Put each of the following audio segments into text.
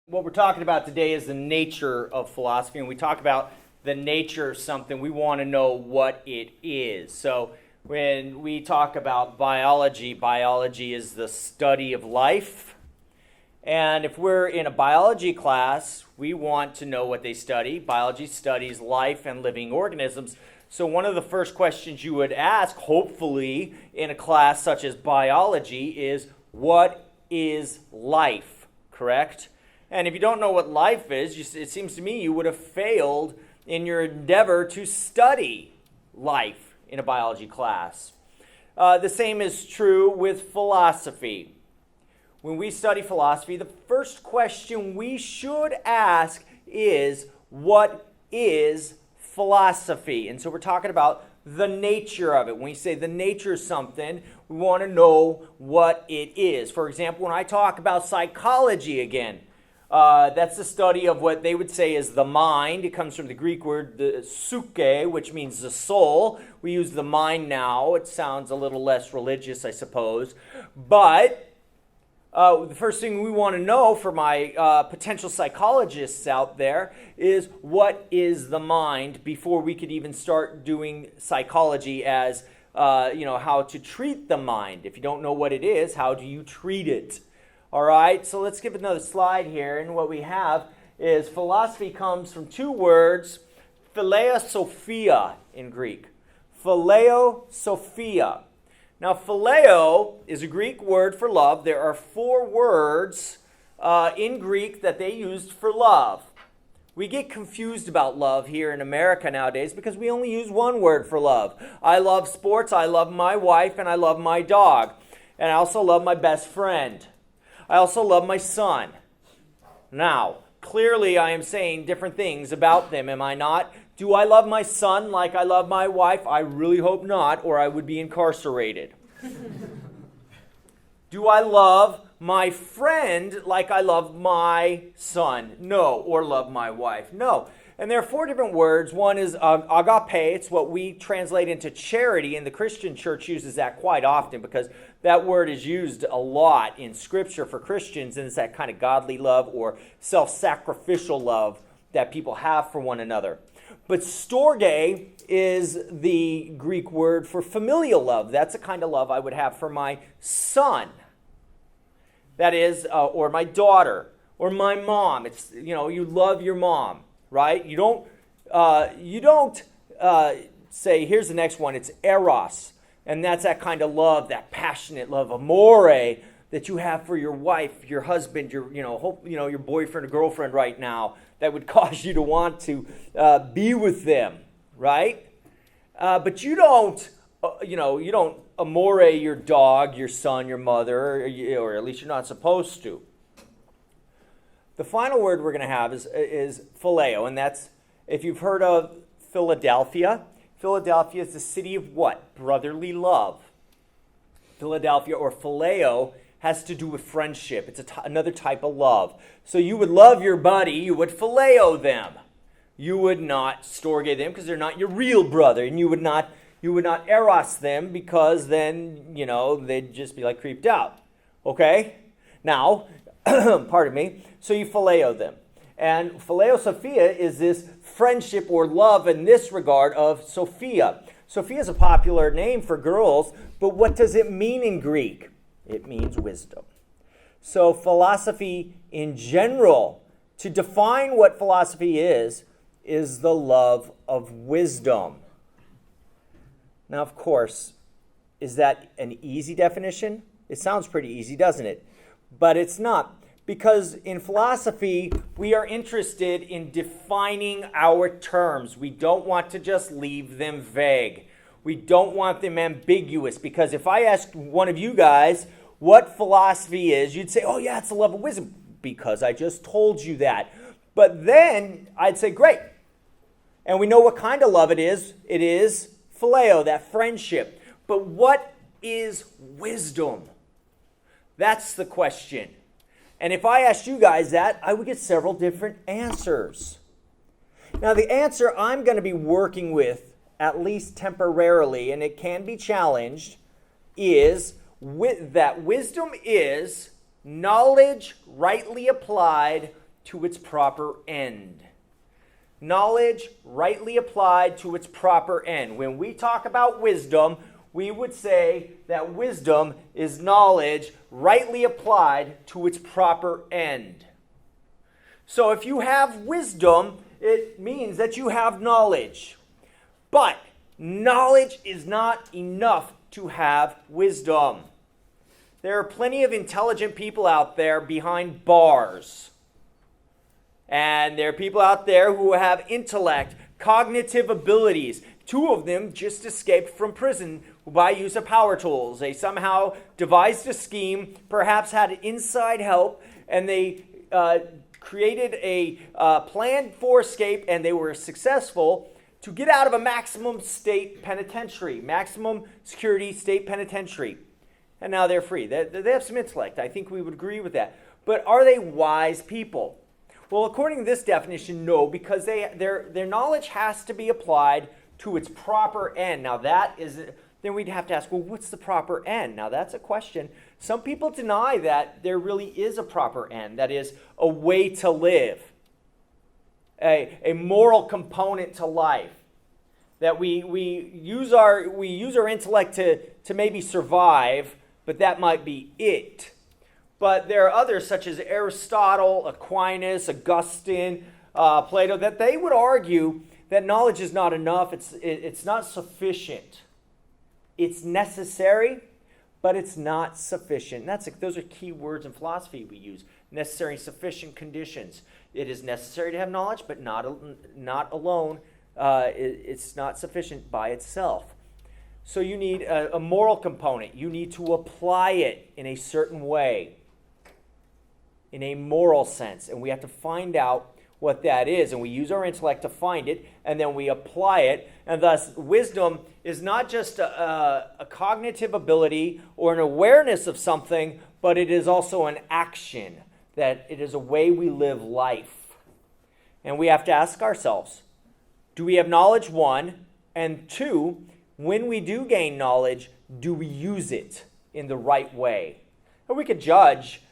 What we're talking about today is the nature of philosophy. And we talk about the nature of something, we want to know what it is. So when we talk about biology, biology is the study of life. And if we're in a biology class, we want to know what they study. Biology studies life and living organisms. So one of the first questions you would ask, hopefully, in a class such as biology is, what is life? Correct? And if you don't know what life is, it seems to me you would have failed in your endeavor to study life in a biology class. The same is true with philosophy. When we study philosophy, the first question we should ask is, what is philosophy? And so we're talking about the nature of it. When we say the nature of something, we want to know what it is. For example, when I talk about psychology again, that's the study of what they would say is the mind. It comes from the Greek word the psyche, which means the soul. We use the mind now. It sounds a little less religious, I suppose. But the first thing we want to know for my potential psychologists out there is, what is the mind, before we could even start doing psychology as, how to treat the mind. If you don't know what it is, how do you treat it? All right, so let's give another slide here. And what we have is philosophy comes from two words, philosophia in Greek. Philosophia. Now, phileo is a Greek word for love. There are 4 words in Greek that they used for love. We get confused about love here in America nowadays because we only use one word for love. I love sports, I love my wife, and I love my dog. And I also love my best friend. I also love my son. Now, clearly I am saying different things about them, am I not? Do I love my son like I love my wife? I really hope not, or I would be incarcerated. Do I love my friend like I love my son? No. Or love my wife? No. And there are 4 different words. One is agape. It's what we translate into charity, and the Christian church uses that quite often because that word is used a lot in Scripture for Christians, and it's that kind of godly love or self-sacrificial love that people have for one another. But storge is the Greek word for familial love. That's the kind of love I would have for my son. That is, or my daughter, or my mom. It's, you love your mom, right? You don't say, here's the next one, it's eros. And that's that kind of love, that passionate love, amore, that you have for your wife, your husband, your boyfriend or girlfriend right now, that would cause you to want to be with them, right? But you don't amore your dog, your son, your mother, or at least you're not supposed to. The final word we're going to have is phileo, and that's, if you've heard of Philadelphia. Philadelphia is the city of what? Brotherly love. Philadelphia, or phileo, has to do with friendship. It's another type of love. So you would love your buddy, you would phileo them. You would not storge them because they're not your real brother, and you would not eros them because then, they'd just be like creeped out. Okay? Now, pardon me, so you phileo them. And philosophia is this friendship or love in this regard of Sophia. Sophia is a popular name for girls, but what does it mean in Greek? It means wisdom. So philosophy in general, to define what philosophy is the love of wisdom. Now, of course, is that an easy definition? It sounds pretty easy, doesn't it? But it's not. Because in philosophy, we are interested in defining our terms. We don't want to just leave them vague. We don't want them ambiguous. Because if I asked one of you guys what philosophy is, you'd say, oh yeah, it's the love of wisdom. Because I just told you that. But then I'd say, great. And we know what kind of love it is. It is phileo, that friendship. But what is wisdom? That's the question. And if I asked you guys that, I would get several different answers. Now, the answer I'm going to be working with, at least temporarily, and it can be challenged, is that wisdom is knowledge rightly applied to its proper end. Knowledge rightly applied to its proper end. When we talk about wisdom, we would say that wisdom is knowledge rightly applied to its proper end. So if you have wisdom, it means that you have knowledge. But knowledge is not enough to have wisdom. There are plenty of intelligent people out there behind bars. And there are people out there who have intellect, cognitive abilities. 2 of them just escaped from prison by use of power tools. They somehow devised a scheme, perhaps had inside help, and they created a plan for escape, and they were successful to get out of a maximum state penitentiary, maximum security state penitentiary. And now they're free. They have some intellect. I think we would agree with that. But are they wise people? Well, according to this definition, no, because their knowledge has to be applied to its proper end. Now then we'd have to ask, well, what's the proper end? Now that's a question. Some people deny that there really is a proper end, that is, a way to live, a moral component to life, that we use our intellect to maybe survive, but that might be it. But there are others, such as Aristotle, Aquinas, Augustine, Plato, that they would argue that knowledge is not enough. It's not sufficient. It's necessary, but it's not sufficient. Those are key words in philosophy we use. Necessary and sufficient conditions. It is necessary to have knowledge, but not alone. It's not sufficient by itself. So you need a moral component. You need to apply it in a certain way, in a moral sense. And we have to find out what that is. And we use our intellect to find it, and then we apply it. And thus, wisdom is not just a cognitive ability or an awareness of something, but it is also an action, that it is a way we live life. And we have to ask ourselves, do we have knowledge, 1? And 2, when we do gain knowledge, do we use it in the right way? And we could judge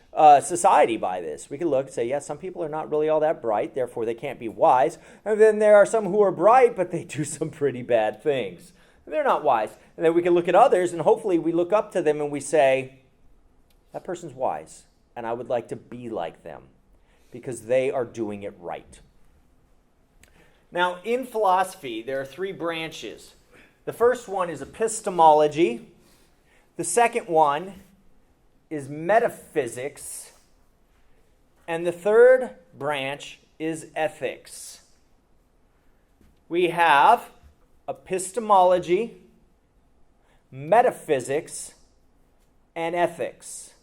society by this. We could look and say, yes, some people are not really all that bright, therefore they can't be wise. And then there are some who are bright, but they do some pretty bad things. They're not wise. And then we can look at others, and hopefully we look up to them and we say, that person's wise, and I would like to be like them because they are doing it right. Now, in philosophy, there are 3 branches. The first one is epistemology. The second one is metaphysics. And the third branch is ethics. We have epistemology, metaphysics, and ethics.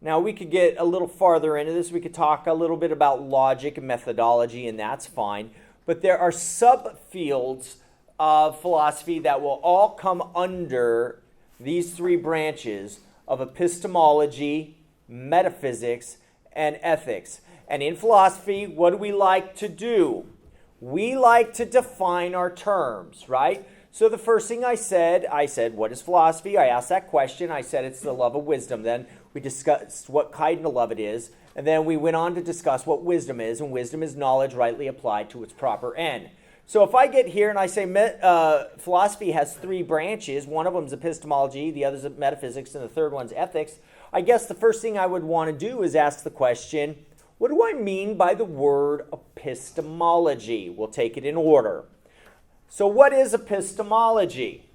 Now, we could get a little farther into this. We could talk a little bit about logic and methodology, and that's fine. But there are subfields of philosophy that will all come under these 3 branches of epistemology, metaphysics, and ethics. And in philosophy, what do we like to do? We like to define our terms, right? So the first thing I said, what is philosophy? I asked that question. I said it's the love of wisdom. Then we discussed what kind of love it is. And then we went on to discuss what wisdom is. And wisdom is knowledge rightly applied to its proper end. So if I get here and I say philosophy has 3 branches, one of them is epistemology, the other is metaphysics, and the third one's ethics, I guess the first thing I would want to do is ask the question, what do I mean by the word epistemology? We'll take it in order. So what is epistemology?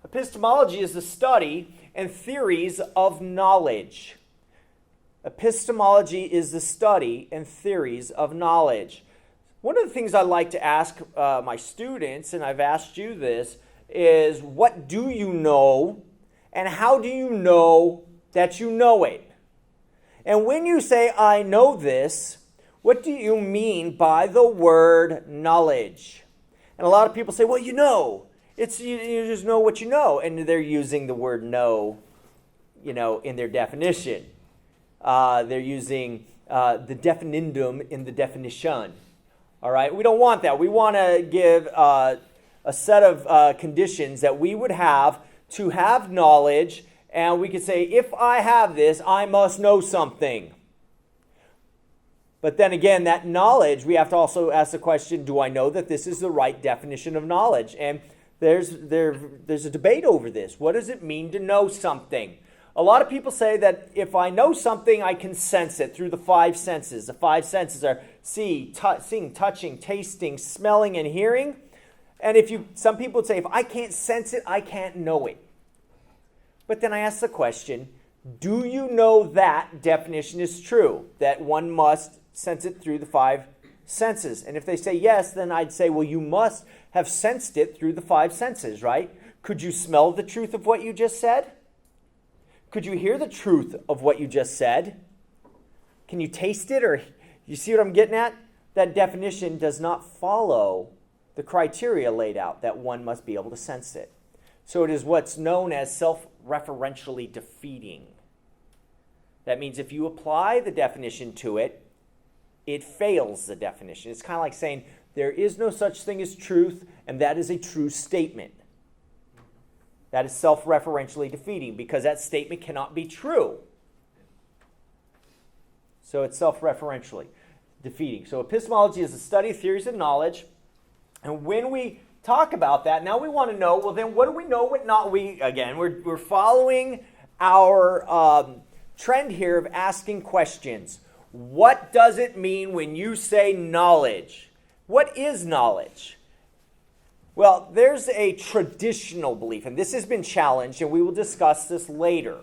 Epistemology is the study and theories of knowledge. Epistemology is the study and theories of knowledge. One of the things I like to ask my students, and I've asked you this, is what do you know and how do you know that you know it? And when you say, I know this, what do you mean by the word knowledge? And a lot of people say, well, you know. You just know what you know. And they're using the word know, in their definition. They're using the definindum in the definition. All right? We don't want that. We want to give a set of conditions that we would have to have knowledge. And we could say, if I have this, I must know something. But then again, that knowledge, we have to also ask the question, do I know that this is the right definition of knowledge? And there's a debate over this. What does it mean to know something? A lot of people say that if I know something, I can sense it through the five senses. The five senses are seeing, touching, tasting, smelling, and hearing. And some people would say, if I can't sense it, I can't know it. But then I ask the question, do you know that definition is true, that one must sense it through the five senses? And if they say yes, then I'd say, well, you must have sensed it through the five senses, right? Could you smell the truth of what you just said? Could you hear the truth of what you just said? Can you taste it? Or you see what I'm getting at? That definition does not follow the criteria laid out that one must be able to sense it. So it is what's known as self-referentially defeating. That means if you apply the definition to it, it fails the definition. It's kind of like saying there is no such thing as truth, and that is a true statement. That is self-referentially defeating because that statement cannot be true. So it's self-referentially defeating. So epistemology is the study of theories of knowledge. And when we talk about that, now we want to know, well, then what do we know, what not? We're following our trend here of asking questions. What does it mean when you say knowledge? What is knowledge? Well, there's a traditional belief, and this has been challenged, and we will discuss this later.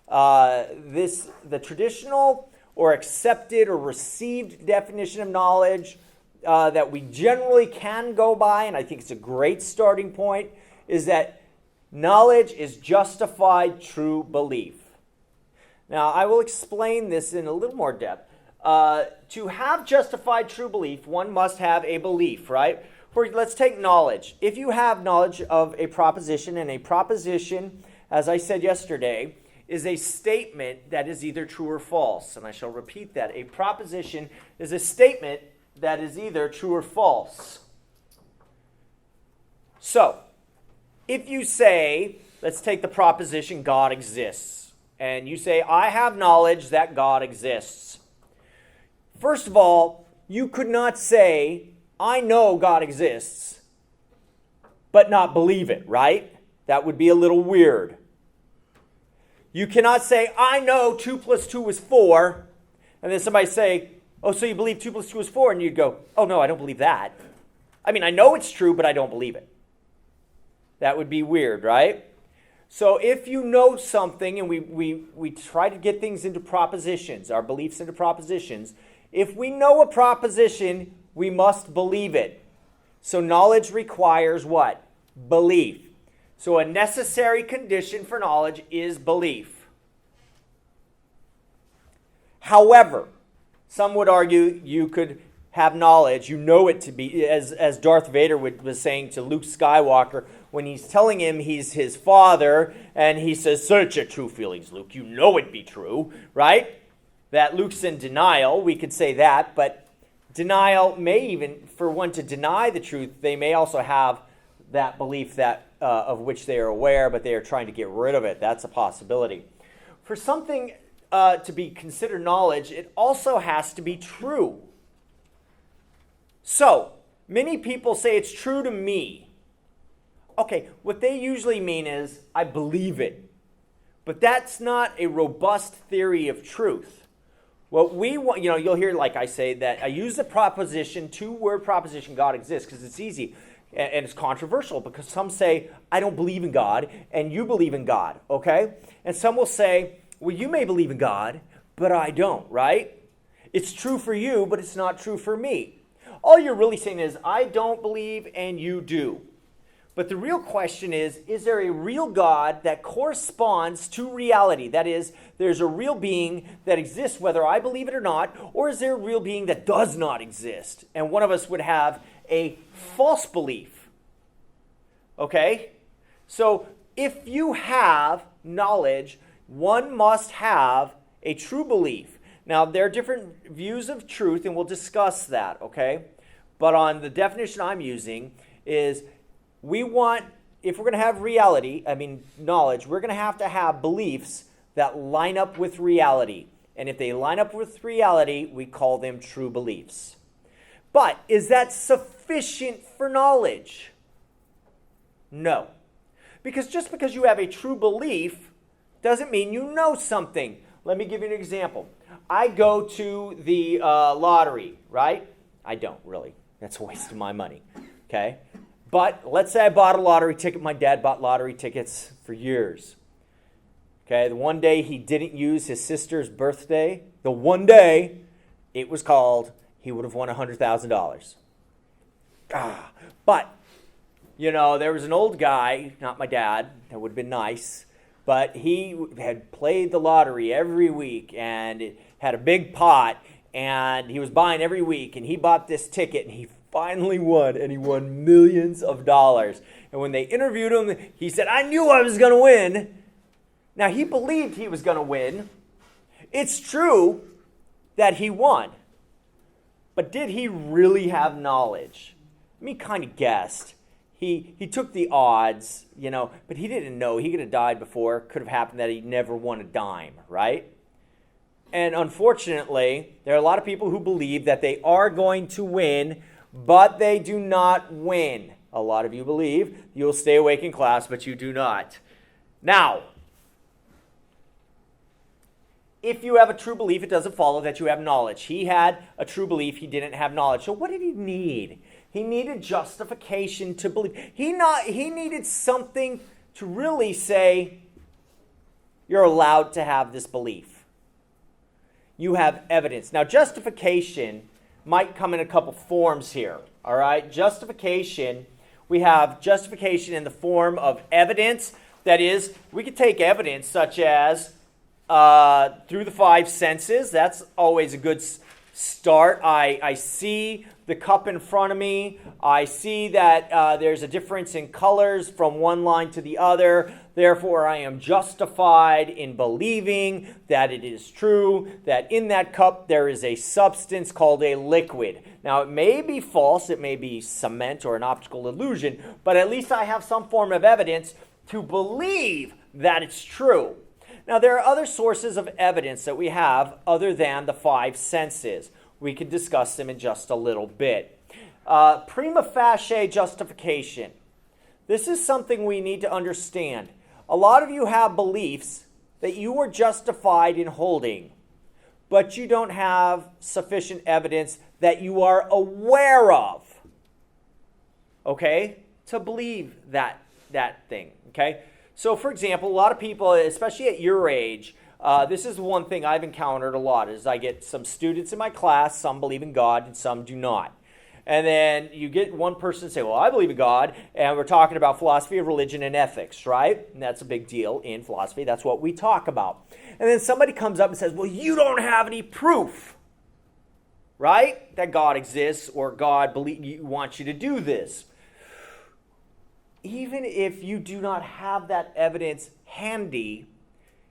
The traditional or accepted or received definition of knowledge that we generally can go by, and I think it's a great starting point, is that knowledge is justified true belief. Now, I will explain this in a little more depth. To have justified true belief, one must have a belief, right? Let's take knowledge. If you have knowledge of a proposition, and a proposition, as I said yesterday, is a statement that is either true or false. And I shall repeat that. A proposition is a statement that is either true or false. So, if you say, let's take the proposition God exists, and you say, I have knowledge that God exists. First of all, you could not say, I know God exists, but not believe it, right? That would be a little weird. You cannot say, I know 2 plus 2 is 4, and then somebody say, oh, so you believe 2 plus 2 is 4, and you'd go, oh, no, I don't believe that. I mean, I know it's true, but I don't believe it. That would be weird, right? So if you know something, and we try to get things into propositions, our beliefs into propositions, if we know a proposition, we must believe it. So knowledge requires what? Belief. So a necessary condition for knowledge is belief. However, some would argue you could have knowledge, you know it to be, as Darth Vader was saying to Luke Skywalker when he's telling him he's his father, and he says, search your true feelings, Luke. You know it be true, right? That Luke's in denial, we could say that, but denial may even, for one to deny the truth, they may also have that belief that of which they are aware, but they are trying to get rid of it. That's a possibility. For something to be considered knowledge, it also has to be true. So, many people say it's true to me. Okay, what they usually mean is, I believe it. But that's not a robust theory of truth. What we want, you'll hear, like I say, that I use the proposition, 2-word proposition, God exists, because it's easy. And it's controversial because some say, I don't believe in God, and you believe in God, okay? And some will say, well, you may believe in God, but I don't, right? It's true for you, but it's not true for me. All you're really saying is, I don't believe and you do. But the real question is there a real God that corresponds to reality? That is, there's a real being that exists whether I believe it or not, or is there a real being that does not exist? And one of us would have a false belief. Okay? So if you have knowledge, one must have a true belief. Now, there are different views of truth, and we'll discuss that, okay? But on the definition I'm using is we want, if we're going to have reality, knowledge, we're going to have beliefs that line up with reality. And if they line up with reality, we call them true beliefs. But is that sufficient for knowledge? No. Because just because you have a true belief doesn't mean you know something. Let me give you an example. I go to the lottery, right? I don't really. That's a waste of my money, okay? But let's say I bought a lottery ticket. My dad bought lottery tickets for years. Okay, the one day he didn't use his sister's birthday, the one day it was called, he would have won $100,000. But, there was an old guy, not my dad, that would have been nice, but he had played the lottery every week and it had a big pot and he was buying every week and he bought this ticket and he finally won, and he won millions of dollars. And when they interviewed him, he said, I knew I was going to win. Now, he believed he was going to win. It's true that he won. But did he really have knowledge? I mean, he kind of guessed. He took the odds, but he didn't know. He could have died before. Could have happened that he never won a dime, right? And unfortunately, there are a lot of people who believe that they are going to win, but they do not win. A lot of you believe you'll stay awake in class, but you do not. Now, if you have a true belief, it doesn't follow that you have knowledge. He had a true belief. He didn't have knowledge. So what did he need? He needed justification to believe. He needed something to really say, you're allowed to have this belief. You have evidence. Now, justification might come in a couple forms here, all right? Justification, we have justification in the form of evidence. That is, we could take evidence such as through the five senses. That's always a good start. I see the cup in front of me. I see that there's a difference in colors from one line to the other. Therefore, I am justified in believing that it is true that in that cup there is a substance called a liquid. Now, it may be false. It may be cement or an optical illusion, but at least I have some form of evidence to believe that it's true. Now, there are other sources of evidence that we have other than the five senses. We can discuss them in just a little bit. Prima facie justification. This is something we need to understand. A lot of you have beliefs that you are justified in holding, but you don't have sufficient evidence that you are aware of, okay, to believe that thing, okay? So, for example, a lot of people, especially at your age, this is one thing I've encountered a lot, is I get some students in my class, some believe in God and some do not. And then you get one person say, well, I believe in God, and we're talking about philosophy of religion and ethics, right? And that's a big deal in philosophy. That's what we talk about. And then somebody comes up and says, well, you don't have any proof, right, that God exists or God wants you to do this. Even if you do not have that evidence handy,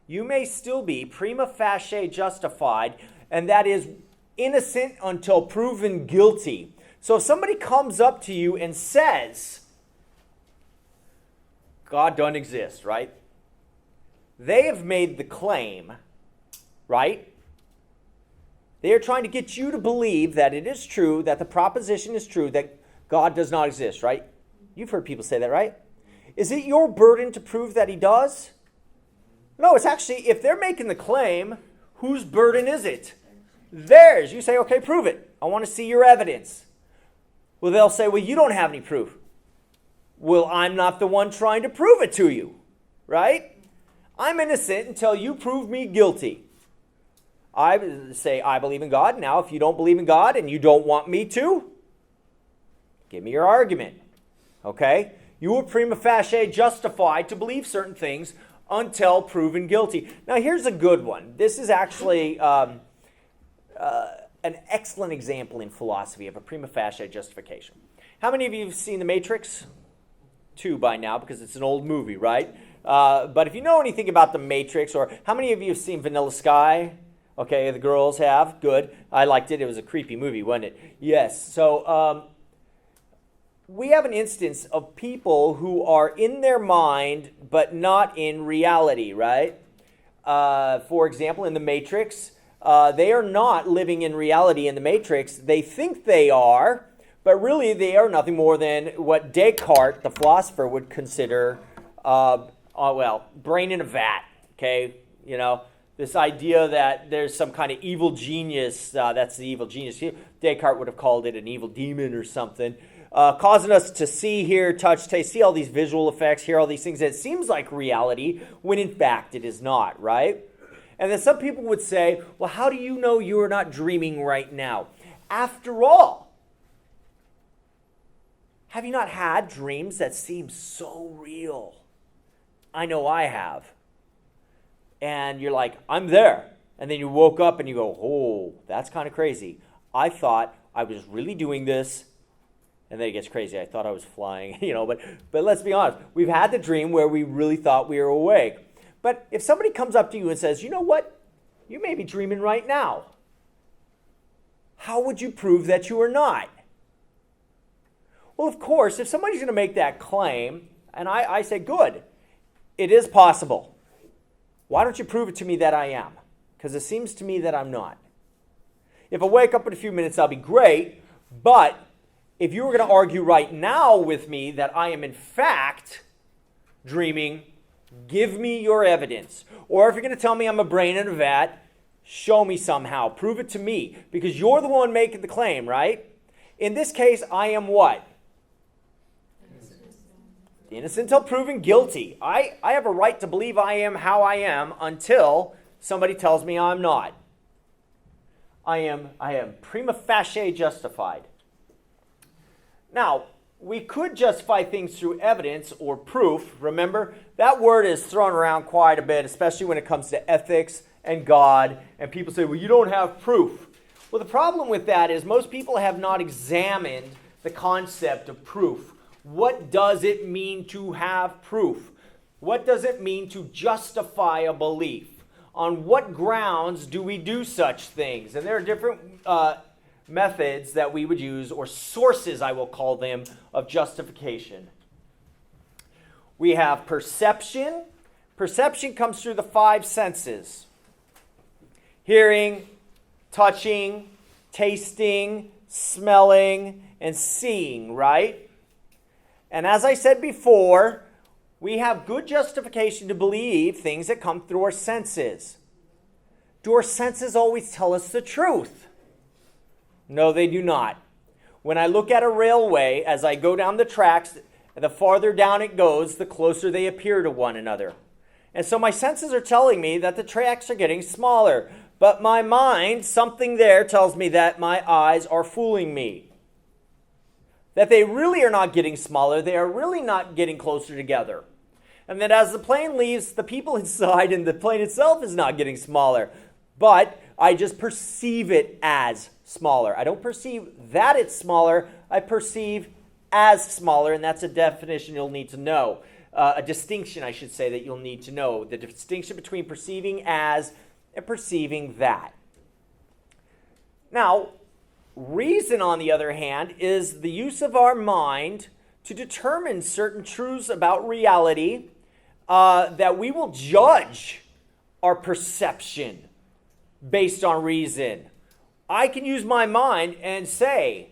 you may still be prima facie justified, and that is innocent until proven guilty. So if somebody comes up to you and says, God doesn't exist, right? They have made the claim, right? They are trying to get you to believe that it is true, that the proposition is true, that God does not exist, right? You've heard people say that, right? Is it your burden to prove that he does? No, it's actually, if they're making the claim, whose burden is it? Theirs. You say, okay, prove it. I want to see your evidence. Well, they'll say, well, you don't have any proof. Well, I'm not the one trying to prove it to you, right? I'm innocent until you prove me guilty. I say, I believe in God. Now, if you don't believe in God and you don't want me to, give me your argument, okay? You were prima facie justified to believe certain things until proven guilty. Now, here's a good one. This is actually an excellent example in philosophy of a prima facie justification. How many of you have seen The Matrix? 2 by now, because it's an old movie, right? But if you know anything about The Matrix, or how many of you have seen Vanilla Sky? Okay, the girls have. Good. I liked it. It was a creepy movie, wasn't it? Yes. So we have an instance of people who are in their mind, but not in reality, right? For example, in The Matrix, They are not living in reality in the matrix. They think they are, but really they are nothing more than what Descartes, the philosopher, would consider, brain in a vat. Okay, this idea that there's some kind of evil genius, that's the evil genius. Descartes would have called it an evil demon or something, causing us to see, hear, touch, taste, see all these visual effects, hear all these things. It seems like reality when in fact it is not, right? And then some people would say, well, how do you know you are not dreaming right now? After all, have you not had dreams that seem so real? I know I have. And you're like, I'm there. And then you woke up and you go, oh, that's kind of crazy. I thought I was really doing this. And then it gets crazy. I thought I was flying, but let's be honest. We've had the dream where we really thought we were awake. But if somebody comes up to you and says, you know what? You may be dreaming right now. How would you prove that you are not? Well, of course, if somebody's going to make that claim, and I say, good, it is possible. Why don't you prove it to me that I am? Because it seems to me that I'm not. If I wake up in a few minutes, I'll be great. But if you were going to argue right now with me that I am in fact dreaming, give me your evidence. Or if you're going to tell me I'm a brain in a vat, show me somehow. Prove it to me. Because you're the one making the claim, right? In this case, I am what? Innocent until proven guilty. I have a right to believe I am how I am until somebody tells me I'm not. I am prima facie justified. Now, we could justify things through evidence or proof. Remember, that word is thrown around quite a bit, especially when it comes to ethics and God. And people say, well, you don't have proof. Well, the problem with that is most people have not examined the concept of proof. What does it mean to have proof? What does it mean to justify a belief? On what grounds do we do such things? And there are different methods that we would use, or sources, I will call them, of justification. We have perception. Perception comes through the 5 senses. Hearing, touching, tasting, smelling, and seeing, right? And as I said before, we have good justification to believe things that come through our senses. Do our senses always tell us the truth? No, they do not. When I look at a railway, as I go down the tracks, the farther down it goes, the closer they appear to one another. And so my senses are telling me that the tracks are getting smaller. But my mind, something there tells me that my eyes are fooling me. That they really are not getting smaller. They are really not getting closer together. And that as the plane leaves, the people inside and the plane itself is not getting smaller. But I just perceive it as smaller. I don't perceive that it's smaller. I perceive as smaller, and that's a definition you'll need to know. A distinction, I should say, that you'll need to know. The distinction between perceiving as and perceiving that. Now, reason, on the other hand, is the use of our mind to determine certain truths about reality that we will judge our perception based on reason. I can use my mind and say,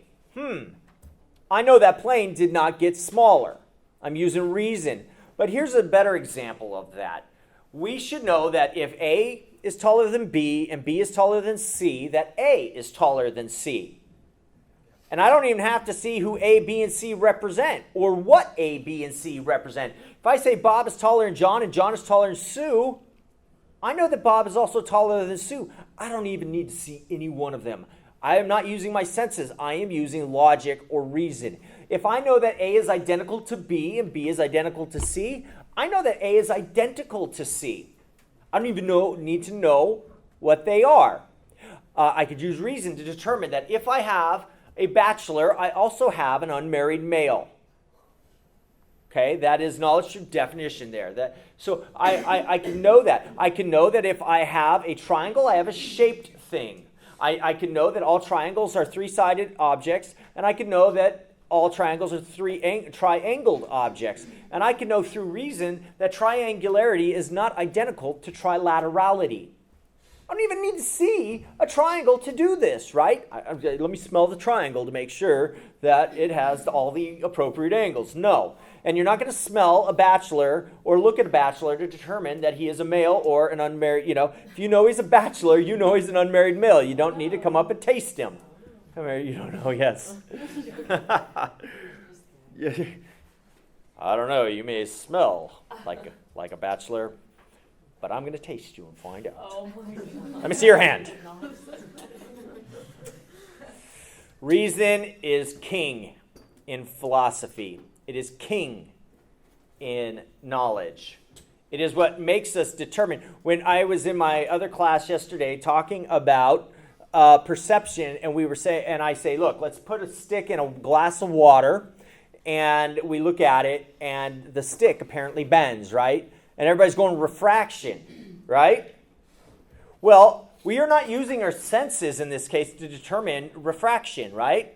I know that plane did not get smaller. I'm using reason. But here's a better example of that. We should know that if A is taller than B and B is taller than C, that A is taller than C. And I don't even have to see who A, B, and C represent or what A, B, and C represent. If I say Bob is taller than John and John is taller than Sue, I know that Bob is also taller than Sue. I don't even need to see any one of them. I am not using my senses. I am using logic or reason. If I know that A is identical to B and B is identical to C, I know that A is identical to C. I don't even need to know what they are. I could use reason to determine that if I have a bachelor, I also have an unmarried male. Okay, that is knowledge through definition there. So I can know that. I can know that if I have a triangle, I have a shaped thing. I can know that all triangles are three-sided objects, and I can know that all triangles are triangled objects. And I can know through reason that triangularity is not identical to trilaterality. I don't even need to see a triangle to do this, right? Let me smell the triangle to make sure that it has all the appropriate angles. No. And you're not going to smell a bachelor or look at a bachelor to determine that he is a male or an unmarried, If you know he's a bachelor, you know he's an unmarried male. You don't need to come up and taste him. Come here, you don't know, yes. I don't know, you may smell like a bachelor, but I'm going to taste you and find out. Oh my God. Let me see your hand. Reason is king in philosophy. It is king in knowledge. It is what makes us determine. When I was in my other class yesterday talking about perception, and I say, look, let's put a stick in a glass of water, and we look at it, and the stick apparently bends, right? And everybody's going refraction, right? Well, we are not using our senses in this case to determine refraction, right?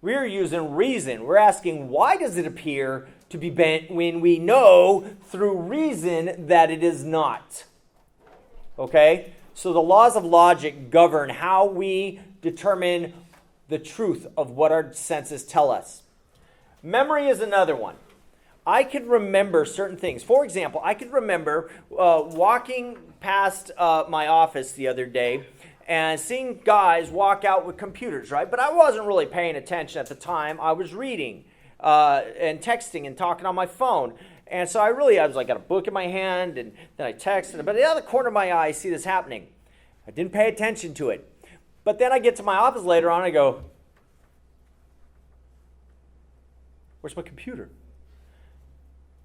We're using reason. We're asking, why does it appear to be bent when we know through reason that it is not? Okay? So the laws of logic govern how we determine the truth of what our senses tell us. Memory is another one. I could remember certain things. For example, I could remember walking past my office the other day and seeing guys walk out with computers, right? But I wasn't really paying attention at the time. I was reading and texting and talking on my phone. And so I was like, got a book in my hand, and then I texted. But in the other corner of my eye, I see this happening. I didn't pay attention to it. But then I get to my office later on, and I go, where's my computer?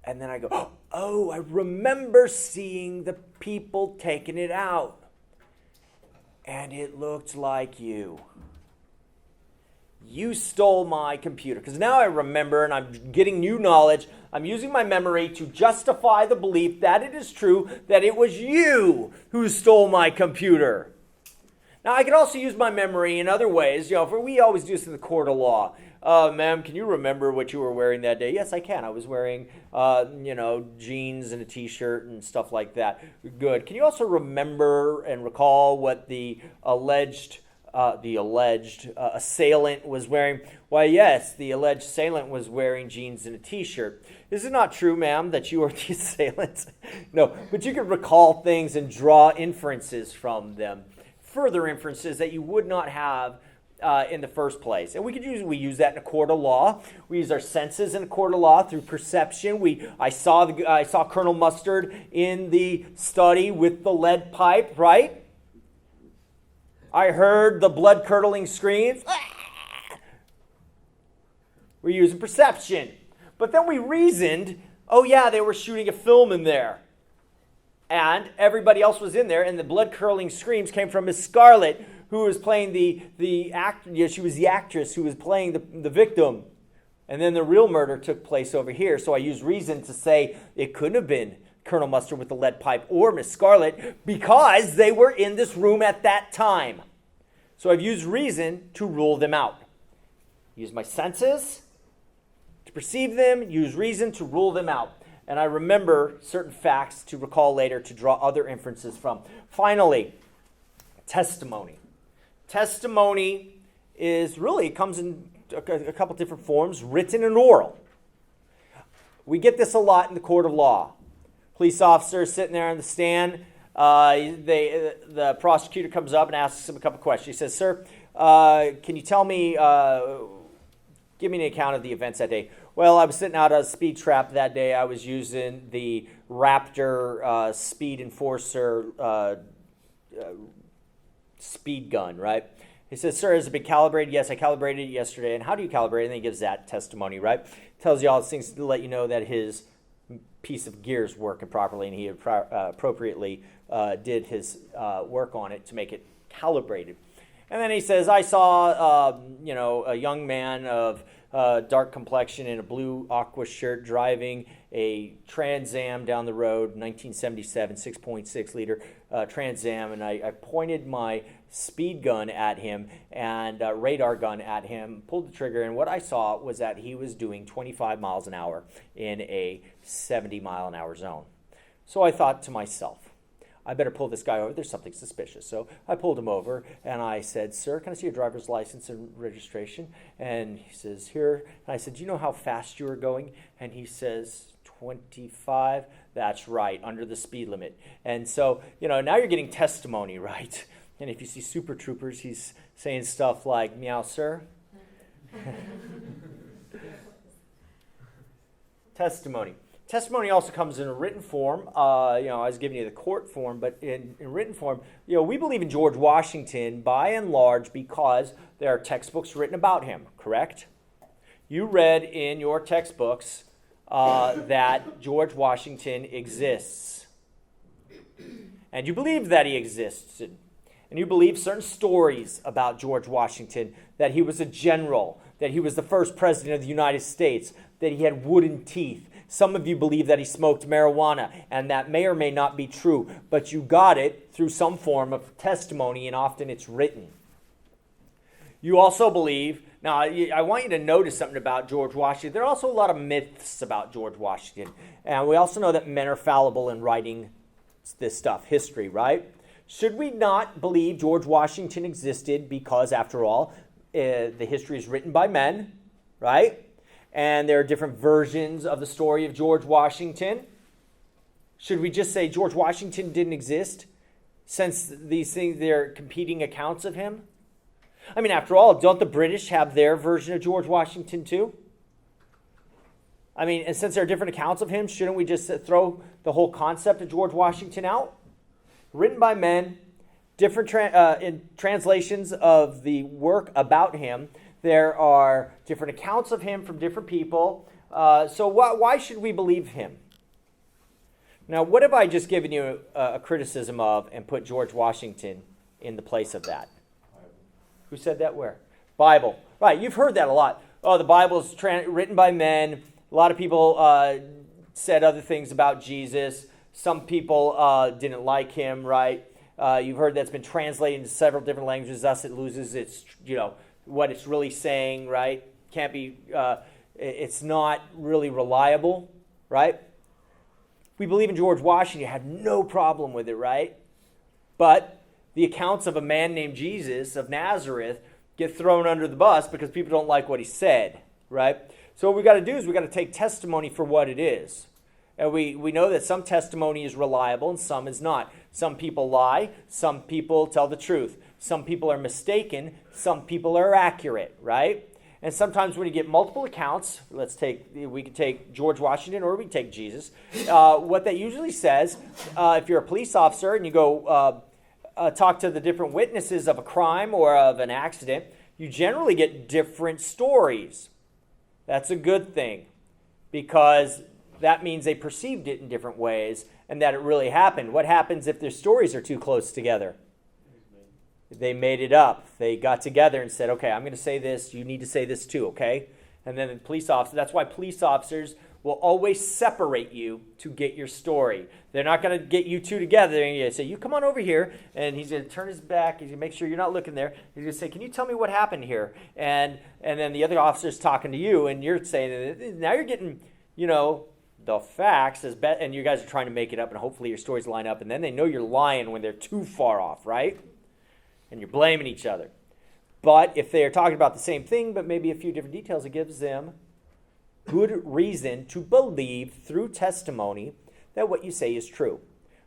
And then I go, oh, I remember seeing the people taking it out. And it looked like you. You stole my computer. Because now I remember, and I'm getting new knowledge. I'm using my memory to justify the belief that it is true that it was you who stole my computer. Now, I could also use my memory in other ways. We always do this in the court of law. Ma'am, can you remember what you were wearing that day? Yes, I can. I was wearing, jeans and a T-shirt and stuff like that. Good. Can you also remember and recall what the alleged assailant was wearing? Why, yes, the alleged assailant was wearing jeans and a T-shirt. Is it not true, ma'am, that you are the assailant? No, but you can recall things and draw inferences from them. Further inferences that you would not have in the first place. And we use that in a court of law. We use our senses in a court of law through perception. I saw Colonel Mustard in the study with the lead pipe, right? I heard the blood-curdling screams. We're using perception. But then we reasoned, oh yeah, they were shooting a film in there. And everybody else was in there, and the blood-curdling screams came from Miss Scarlett, who was playing the actor. She was the actress who was playing the victim. And then the real murder took place over here. So I used reason to say it couldn't have been Colonel Mustard with the lead pipe or Miss Scarlett because they were in this room at that time. So I've used reason to rule them out. Use my senses to perceive them, use reason to rule them out. And I remember certain facts to recall later to draw other inferences from. Finally, testimony. Testimony comes in a couple different forms, written and oral. We get this a lot in the court of law. Police officer sitting there on the stand. The prosecutor comes up and asks him a couple questions. He says, sir, can you tell me, give me an account of the events that day. Well, I was sitting out a speed trap that day. I was using the Raptor Speed Enforcer speed gun, right? He says, sir, has it been calibrated? Yes, I calibrated it yesterday. And how do you calibrate it? And then he gives that testimony, right? Tells you all these things to let you know that his piece of gear is working properly and he appropriately did his work on it to make it calibrated. And then he says, I saw, a young man of dark complexion in a blue aqua shirt driving a Trans Am down the road, 1977, 6.6 liter Trans Am, and I pointed my speed gun at him and radar gun at him, pulled the trigger, and what I saw was that he was doing 25 miles an hour in a 70 mile an hour zone. So I thought to myself, I better pull this guy over. There's something suspicious. So I pulled him over, and I said, sir, can I see your driver's license and registration? And he says, here. And I said, do you know how fast you were going? And he says, 25. That's right, under the speed limit. And so, now you're getting testimony, right? And if you see Super Troopers, he's saying stuff like, meow, sir. Testimony. Testimony also comes in a written form. I was giving you the court form, but in written form, we believe in George Washington by and large because there are textbooks written about him, correct? You read in your textbooks that George Washington exists. And you believe that he existed. And you believe certain stories about George Washington, that he was a general, that he was the first president of the United States, that he had wooden teeth. Some of you believe that he smoked marijuana, and that may or may not be true, but you got it through some form of testimony, and often it's written. You also believe, now I want you to notice something about George Washington. There are also a lot of myths about George Washington, and we also know that men are fallible in writing this stuff, history, right? Should we not believe George Washington existed because, after all, the history is written by men, right? And there are different versions of the story of George Washington. Should we just say George Washington didn't exist since these things, they're competing accounts of him? I mean, after all, don't the British have their version of George Washington too? I mean, and since there are different accounts of him, shouldn't we just throw the whole concept of George Washington out? Written by men, different in translations of the work about him. There are different accounts of him from different people. So why should we believe him? Now, what have I just given you a criticism of and put George Washington in the place of that? Bible. Who said that? Where? Bible. Right, you've heard that a lot. Oh, the Bible's written by men. A lot of people said other things about Jesus. Some people didn't like him, right? You've heard that's been translated into several different languages, thus it loses its, what it's really saying, right? Can't be, it's not really reliable, right? We believe in George Washington, you have no problem with it, right? But the accounts of a man named Jesus of Nazareth get thrown under the bus because people don't like what he said, right? So what we got to do is we got to take testimony for what it is. And we know that some testimony is reliable and some is not. Some people lie, some people tell the truth. Some people are mistaken, some people are accurate, right? And sometimes when you get multiple accounts, we could take George Washington or we can take Jesus. What that usually says, if you're a police officer and you go talk to the different witnesses of a crime or of an accident, you generally get different stories. That's a good thing because that means they perceived it in different ways and that it really happened. What happens if their stories are too close together? They made it up. They got together and said, okay, I'm going to say this. You need to say this too, okay? And then the police officer, that's why police officers will always separate you to get your story. They're not going to get you two together. They're going to say, you come on over here. And he's going to turn his back. He's going to make sure you're not looking there. He's going to say, can you tell me what happened here? And then the other officer's talking to you, and you're saying, now you're getting, the facts, and you guys are trying to make it up, and hopefully your stories line up. And then they know you're lying when they're too far off, right? And you're blaming each other. But if they are talking about the same thing, but maybe a few different details, it gives them good reason to believe through testimony that what you say is true.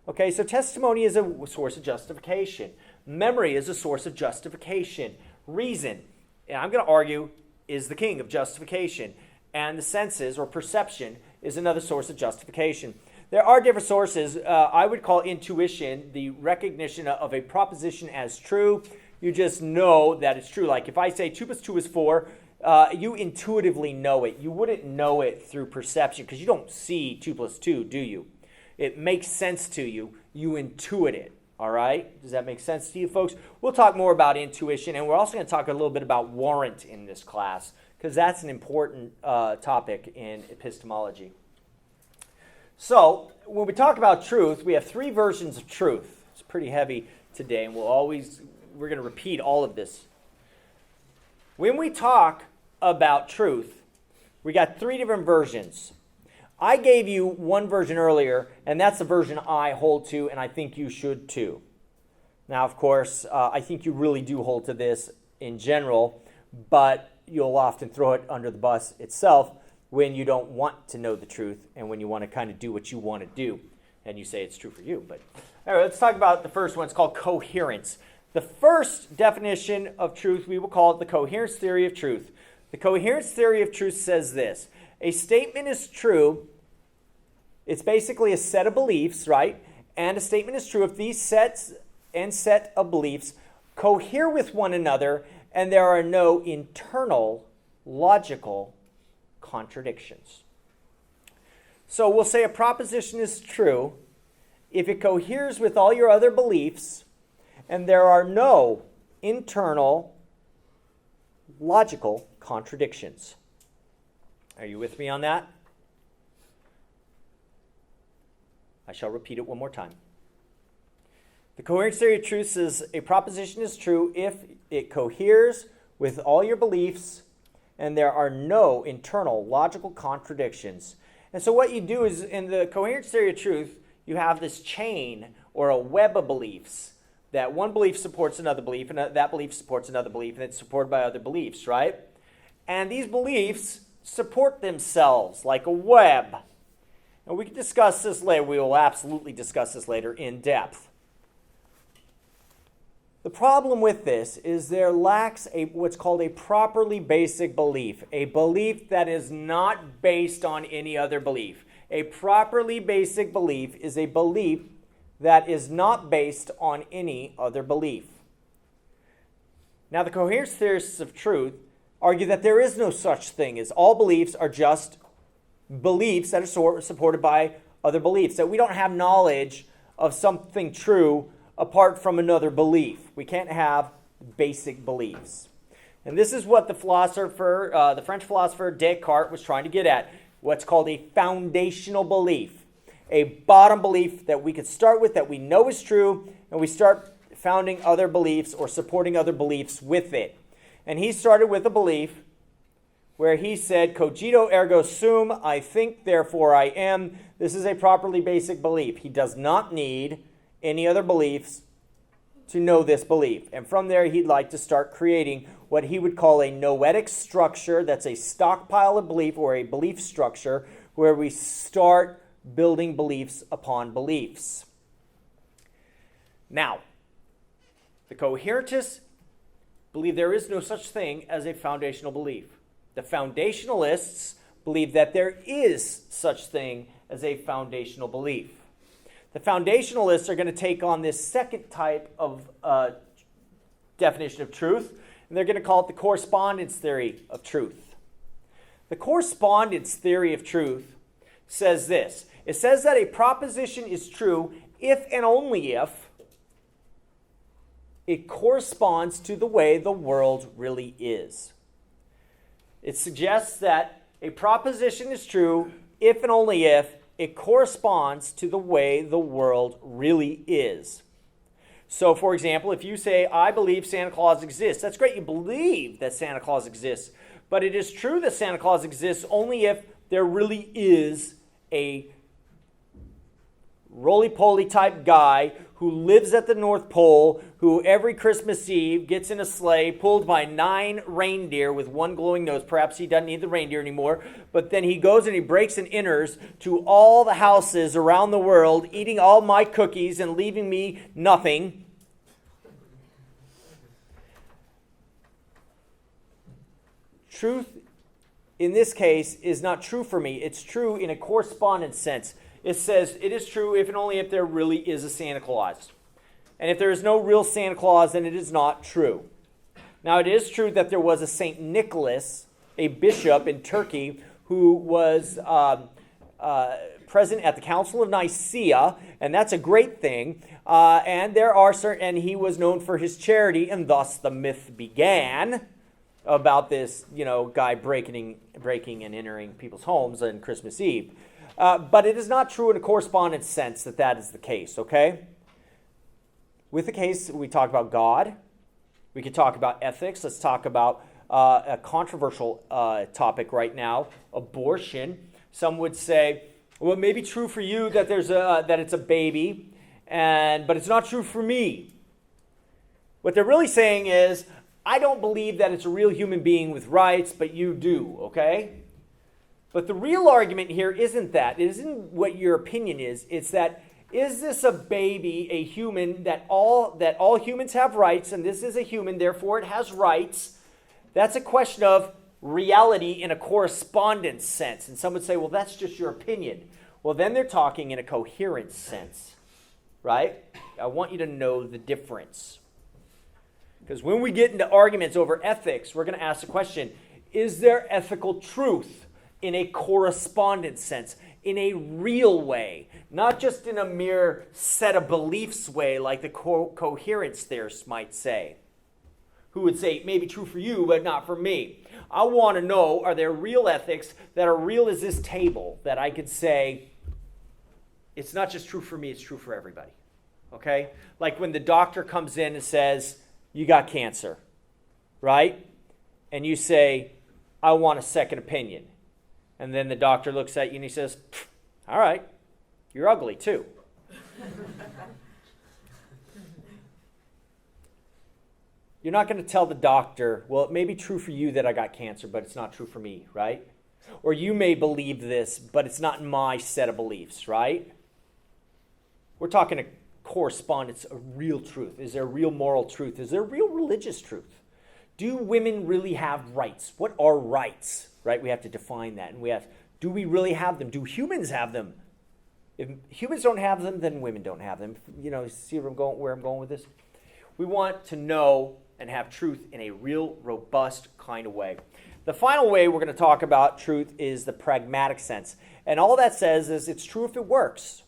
Okay, so testimony is a source of justification. Memory is a source of justification. Reason, and I'm going to argue, is the king of justification. And the senses or perception is another source of justification. There are different sources. I would call intuition the recognition of a proposition as true. You just know that it's true. Like if I say 2 plus 2 is 4, you intuitively know it. You wouldn't know it through perception because you don't see 2 plus 2, do you? It makes sense to you. You intuit it. All right? Does that make sense to you, folks? We'll talk more about intuition, and we're also going to talk a little bit about warrant in this class because that's an important topic in epistemology. So, when we talk about truth, we have 3 versions of truth. It's pretty heavy today, and we're going to repeat all of this. When we talk about truth, we got 3 different versions. I gave you one version earlier, and that's the version I hold to, and I think you should too. Now, of course, I think you really do hold to this in general, but you'll often throw it under the bus itself when you don't want to know the truth and when you want to kind of do what you want to do, and you say it's true for you. But all right, let's talk about the first one. It's called coherence. The first definition of truth, we will call it the coherence theory of truth. The coherence theory of truth says this: a statement is true. It's basically a set of beliefs, right? And a statement is true if these set of beliefs cohere with one another and there are no internal logical contradictions. So we'll say a proposition is true if it coheres with all your other beliefs and there are no internal logical contradictions. Are you with me on that? I shall repeat it one more time. The coherence theory of truth says a proposition is true if it coheres with all your beliefs and there are no internal logical contradictions. And so what you do is, in the coherence theory of truth, you have this chain or a web of beliefs, that one belief supports another belief, and that belief supports another belief, and it's supported by other beliefs, right? And these beliefs support themselves like a web. And we can discuss this later. We will absolutely discuss this later in depth. The problem with this is there lacks what's called a properly basic belief, a belief that is not based on any other belief. A properly basic belief is a belief that is not based on any other belief. Now, the coherence theorists of truth argue that there is no such thing as all beliefs are just beliefs that are supported by other beliefs, that we don't have knowledge of something true apart from another belief. We can't have basic beliefs. And this is what the French philosopher Descartes was trying to get at, what's called a foundational belief, a bottom belief that we could start with, that we know is true, and we start founding other beliefs or supporting other beliefs with it. And he started with a belief where he said, cogito ergo sum, I think, therefore I am. This is a properly basic belief. He does not need any other beliefs to know this belief. And from there, he'd like to start creating what he would call a noetic structure. That's a stockpile of belief, or a belief structure, where we start building beliefs upon beliefs. Now, the coherentists believe there is no such thing as a foundational belief. The foundationalists believe that there is such thing as a foundational belief. The foundationalists are going to take on this second type of definition of truth, and they're going to call it the correspondence theory of truth. The correspondence theory of truth says this. It says that a proposition is true if and only if it corresponds to the way the world really is. It suggests that a proposition is true if and only if it corresponds to the way the world really is. So, for example, if you say, I believe Santa Claus exists, that's great, you believe that Santa Claus exists, but it is true that Santa Claus exists only if there really is a roly-poly type guy who lives at the North Pole, who every Christmas Eve gets in a sleigh pulled by 9 reindeer with one glowing nose. Perhaps he doesn't need the reindeer anymore, but then he goes and he breaks and enters to all the houses around the world, eating all my cookies and leaving me nothing. Truth, in this case, is not true for me. It's true in a correspondence sense. It says it is true if and only if there really is a Santa Claus. And if there is no real Santa Claus, then it is not true. Now, it is true that there was a St. Nicholas, a bishop in Turkey, who was present at the Council of Nicaea, and that's a great thing. And he was known for his charity, and thus the myth began about this, guy breaking and entering people's homes on Christmas Eve. But it is not true in a correspondence sense that is the case, okay? With the case, we talk about God. We could talk about ethics. Let's talk about a controversial topic right now, abortion. Some would say Well, it may be true for you that that it's a baby, but it's not true for me. What they're really saying is, I don't believe that it's a real human being with rights, but you do, okay? But the real argument here isn't that. It isn't what your opinion is. It's that, is this a baby, a human, that all humans have rights, and this is a human, therefore it has rights? That's a question of reality in a correspondence sense. And some would say, well, that's just your opinion. Well, then they're talking in a coherence sense, right? I want you to know the difference. Because when we get into arguments over ethics, we're going to ask the question, is there ethical truth in a correspondence sense, in a real way, not just in a mere set of beliefs way like the coherence theorists might say, who would say it may be true for you, but not for me. I want to know, are there real ethics that are real as this table, that I could say, it's not just true for me, it's true for everybody, okay? Like when the doctor comes in and says, you got cancer, right? And you say, I want a second opinion. And then the doctor looks at you and he says, all right, you're ugly too. You're not going to tell the doctor, well, it may be true for you that I got cancer, but it's not true for me, right? Or you may believe this, but it's not my set of beliefs, right? We're talking a correspondence, a real truth. Is there real moral truth? Is there real religious truth? Do women really have rights? What are rights, right? We have to define that. And we ask, do we really have them? Do humans have them? If humans don't have them, then women don't have them. You know, see where I'm going with this? We want to know and have truth in a real, robust kind of way. The final way we're going to talk about truth is the pragmatic sense. And all that says is it's true if it works.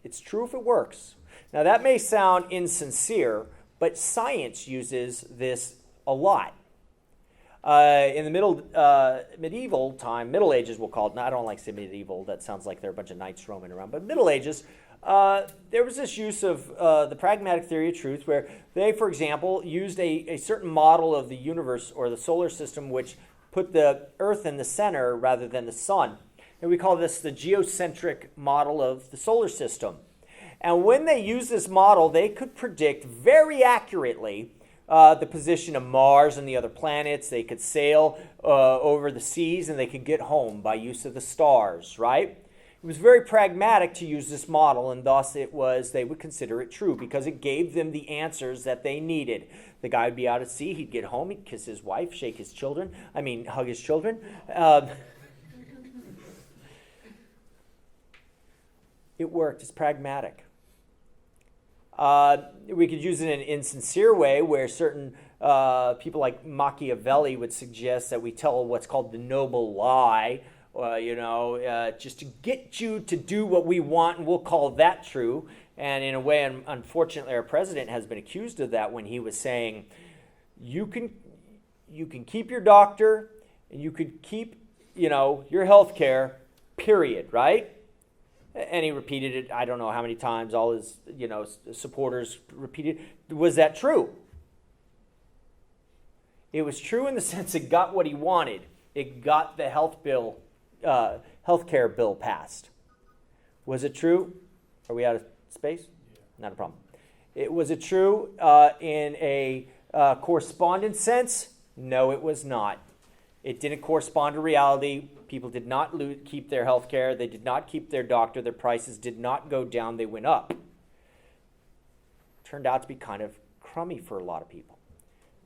It's true if it works. Now that may sound insincere, but science uses this a lot. In the medieval time, Middle Ages we'll call it. No, I don't like to say medieval. That sounds like there are a bunch of knights roaming around. But Middle Ages, there was this use of the pragmatic theory of truth where they, for example, used a certain model of the universe or the solar system which put the Earth in the center rather than the sun. And we call this the geocentric model of the solar system. And when they used this model, they could predict very accurately the position of Mars and the other planets. They could sail over the seas and they could get home by use of the stars, right? It was very pragmatic to use this model, and thus they would consider it true because it gave them the answers that they needed. The guy would be out at sea, he'd get home, he'd kiss his wife, hug his children. It worked, it's pragmatic. We could use it in an insincere way where certain people like Machiavelli would suggest that we tell what's called the noble lie, just to get you to do what we want, and we'll call that true. And in a way, unfortunately, our president has been accused of that when he was saying, you can keep your doctor, and you could keep, your health care, period, right? And he repeated it, I don't know how many times, all his, supporters repeated. Was that true? It was true in the sense it got what he wanted. It got the healthcare bill passed. Was it true? Are we out of space? Yeah. Not a problem. Was it true in a correspondence sense? No, it was not. It didn't correspond to reality. People did not keep their health care. They did not keep their doctor. Their prices did not go down. They went up. Turned out to be kind of crummy for a lot of people.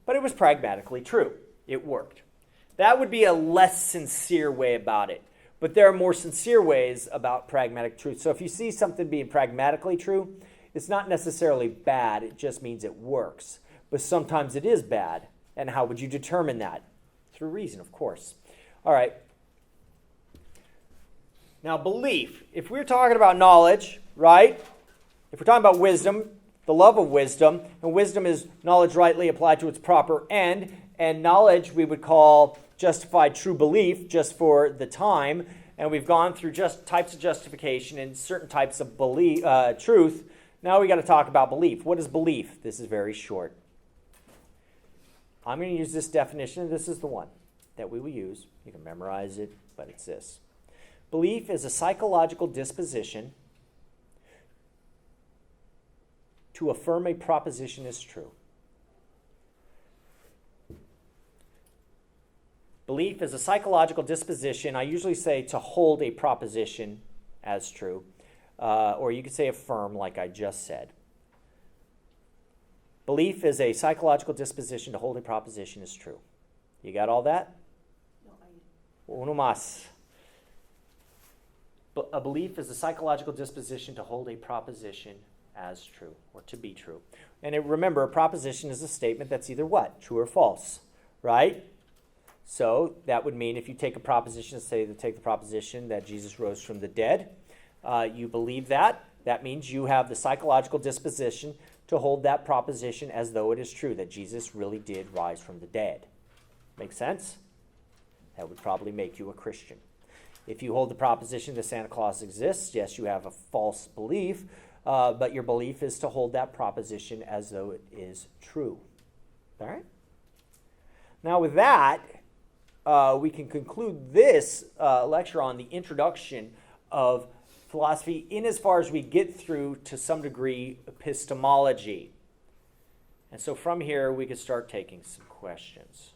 But it was pragmatically true. It worked. That would be a less sincere way about it. But there are more sincere ways about pragmatic truth. So if you see something being pragmatically true, it's not necessarily bad. It just means it works. But sometimes it is bad. And how would you determine that? Through reason, of course. All right. Now, belief. If we're talking about knowledge, right? If we're talking about wisdom, the love of wisdom, and wisdom is knowledge rightly applied to its proper end, and knowledge we would call justified true belief just for the time, and we've gone through just types of justification and certain types of belief, truth. Now we got to talk about belief. What is belief? This is very short. I'm going to use this definition. This is the one that we will use. You can memorize it, but it's this. Belief is a psychological disposition to affirm a proposition is true. Belief is a psychological disposition, I usually say to hold a proposition as true, or you could say affirm like I just said. Belief is a psychological disposition to hold a proposition as true. You got all that? No, Uno más. A belief is a psychological disposition to hold a proposition as true, or to be true. And remember, a proposition is a statement that's either what? True or false, right? So that would mean if you take a proposition, take the proposition that Jesus rose from the dead, you believe that. That means you have the psychological disposition to hold that proposition as though it is true, that Jesus really did rise from the dead. Make sense? That would probably make you a Christian. If you hold the proposition that Santa Claus exists, yes, you have a false belief, but your belief is to hold that proposition as though it is true. All right? Now with that, we can conclude this lecture on the introduction of philosophy in as far as we get through, to some degree, epistemology. And so from here, we could start taking some questions.